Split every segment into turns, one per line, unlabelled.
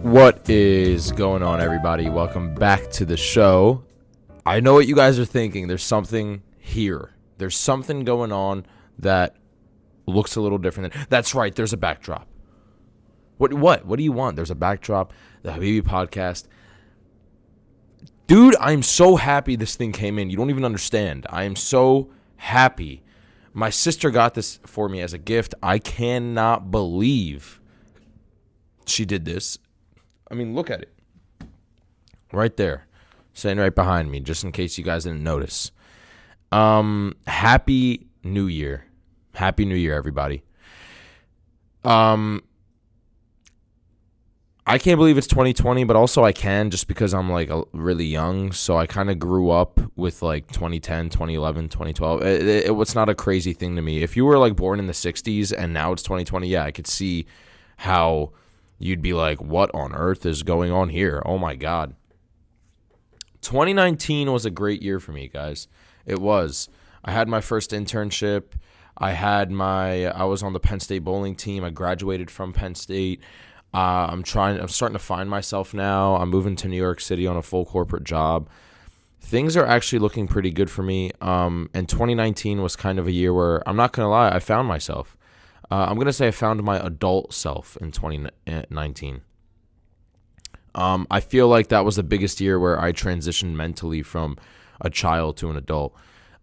What is going on, everybody? Welcome back to the show. I know what you guys are thinking. There's something here. There's something going on that looks a little different. That's right. There's a backdrop. What do you want? There's a backdrop. The Habibi podcast. Dude, I'm so happy this thing came in. You don't even understand. I am so happy. My sister got this for me as a gift. I cannot believe she did this. I mean, look at it. Right there. Sitting right behind me, just in case you guys didn't notice. Happy New Year. Happy New Year, everybody. I can't believe it's 2020, but also I can just because I'm like really young. So I kind of grew up with like 2010, 2011, 2012. It was not a crazy thing to me. If you were like born in the 60s and now it's 2020, yeah, I could see how you'd be like, what on earth is going on here? Oh my God. 2019 was a great year for me, guys. It was. I had my first internship. I was on the Penn State bowling team. I graduated from Penn State. I'm starting to find myself now. I'm moving to New York City on a full corporate job. Things are actually looking pretty good for me. And 2019 was kind of a year where, I'm not going to lie, I found myself. I'm going to say I found my adult self in 2019. I feel like that was the biggest year where I transitioned mentally from a child to an adult.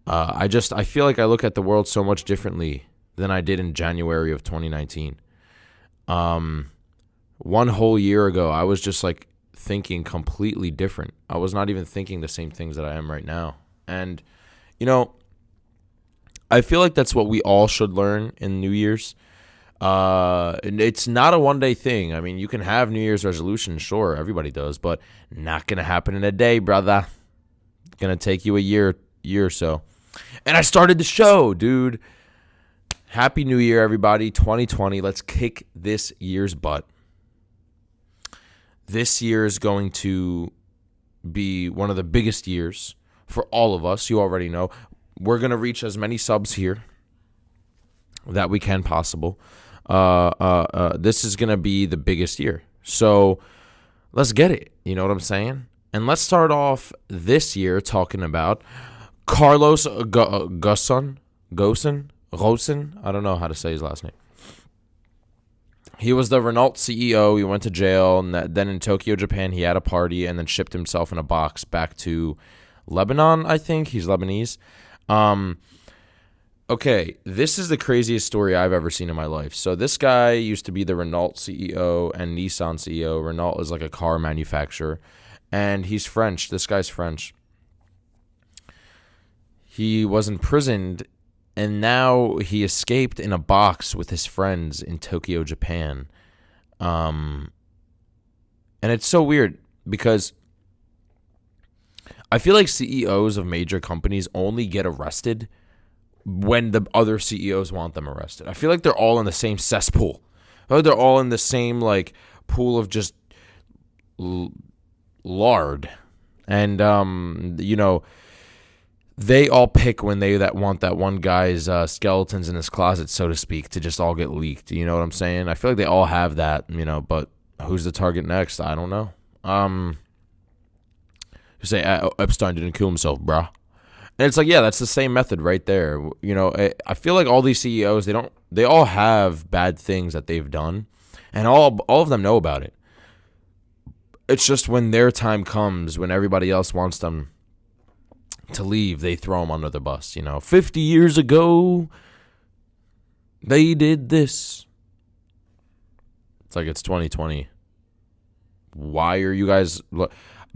I feel like I look at the world so much differently than I did in January of 2019. One whole year ago, I was just like thinking completely different. I was not even thinking the same things that I am right now. And, you know, I feel like that's what we all should learn in New Year's. And it's not a one-day thing. I mean, you can have New Year's resolutions, sure, everybody does, but not going to happen in a day, brother. It's going to take you a year or so. And I started the show, dude. Happy New Year, everybody. 2020. Let's kick this year's butt. This year is going to be one of the biggest years for all of us. You already know. We're going to reach as many subs here that we can possible. This is going to be the biggest year. So let's get it. You know what I'm saying? And let's start off this year talking about Carlos Ghosn. I don't know how to say his last name. He was the Renault CEO. He went to jail. And then in Tokyo, Japan, he had a party and then shipped himself in a box back to Lebanon, I think. He's Lebanese. Okay, this is the craziest story I've ever seen in my life. So this guy used to be the Renault CEO and Nissan CEO. Renault is like a car manufacturer. And he's French. This guy's French. He was imprisoned, and now he escaped in a box with his friends in Tokyo, Japan. And it's so weird because I feel like CEOs of major companies only get arrested when the other CEOs want them arrested. I feel like they're all in the same cesspool. They're all in the same like pool of just lard. And, you know, they all pick when they want that one guy's skeletons in his closet, so to speak, to just all get leaked. You know what I'm saying? I feel like they all have that, you know, but who's the target next? I don't know. You say Epstein didn't kill himself, bruh. And it's like, yeah, that's the same method right there. You know, I feel like all these CEOs, they all have bad things that they've done, and all of them know about it. It's just when their time comes, when everybody else wants them to leave, they throw them under the bus. You know, 50 years ago, they did this. It's like it's 2020. Why are you guys...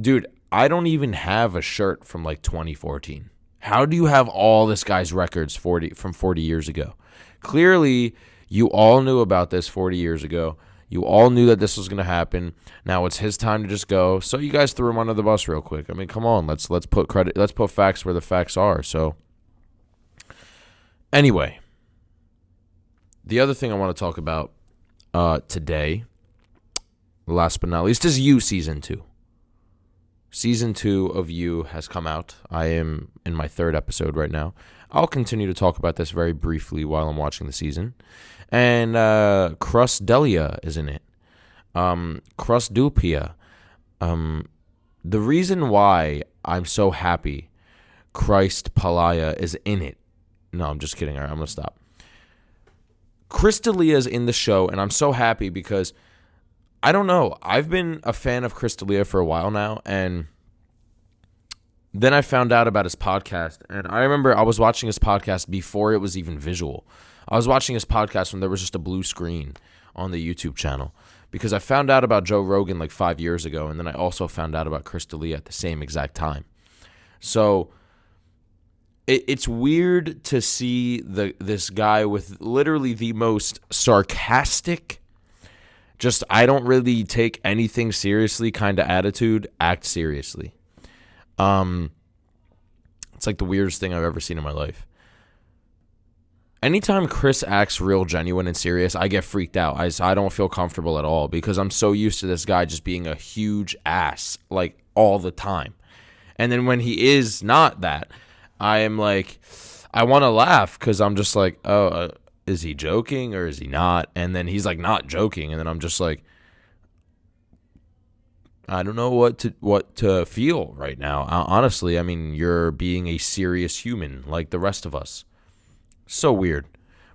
Dude, I don't even have a shirt from like 2014. How do you have all this guy's records from 40 years ago? Clearly, you all knew about this 40 years ago. You all knew that this was going to happen. Now it's his time to just go. So you guys threw him under the bus real quick. I mean, come on. Let's put facts where the facts are. So anyway, the other thing I want to talk about today, last but not least, is You Season 2. Season 2 of You has come out. I am in my 3rd episode right now. I'll continue to talk about this very briefly while I'm watching the season. And Cruz D'Elia is in it. Crustdupia. The reason why I'm so happy Christ Palaya is in it. No, I'm just kidding. All right, I'm going to stop. Chris D'Elia is in the show, and I'm so happy because, I don't know, I've been a fan of Chris D'Elia for a while now, and then I found out about his podcast, and I remember I was watching his podcast before it was even visual. I was watching his podcast when there was just a blue screen on the YouTube channel, because I found out about Joe Rogan like 5 years ago, and then I also found out about Chris D'Elia at the same exact time. So it's weird to see this guy with literally the most sarcastic, just I don't really take anything seriously kind of attitude act seriously. It's like the weirdest thing I've ever seen in my life. Anytime Chris acts real genuine and serious, I get freaked out. I don't feel comfortable at all because I'm so used to this guy just being a huge ass like all the time. And then when he is not that, I am like, I want to laugh because I'm just like, oh, is he joking or is he not? And then he's like not joking, and then I'm just like, I don't know what to feel right now. Honestly, I mean, you're being a serious human like the rest of us. So weird.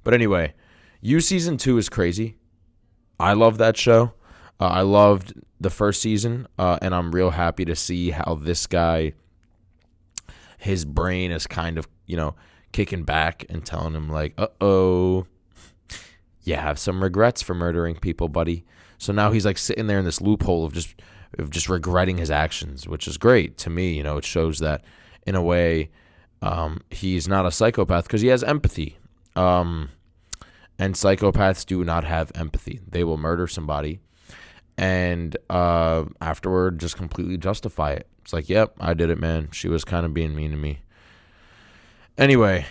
But anyway, You Season 2 is crazy. I love that show. I loved the first season, and I'm real happy to see how this guy, his brain is kind of, kicking back and telling him like, uh-oh, you have some regrets for murdering people, buddy. So now he's like sitting there in this loophole of just regretting his actions, which is great to me. It shows that in a way he's not a psychopath because he has empathy. And psychopaths do not have empathy. They will murder somebody and afterward just completely justify it. It's like, yep, I did it, man. She was kind of being mean to me. Anyway,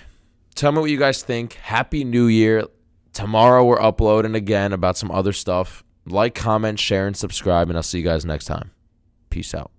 tell me what you guys think. Happy New Year. Tomorrow we're uploading again about some other stuff. Like, comment, share, and subscribe, and I'll see you guys next time. Peace out.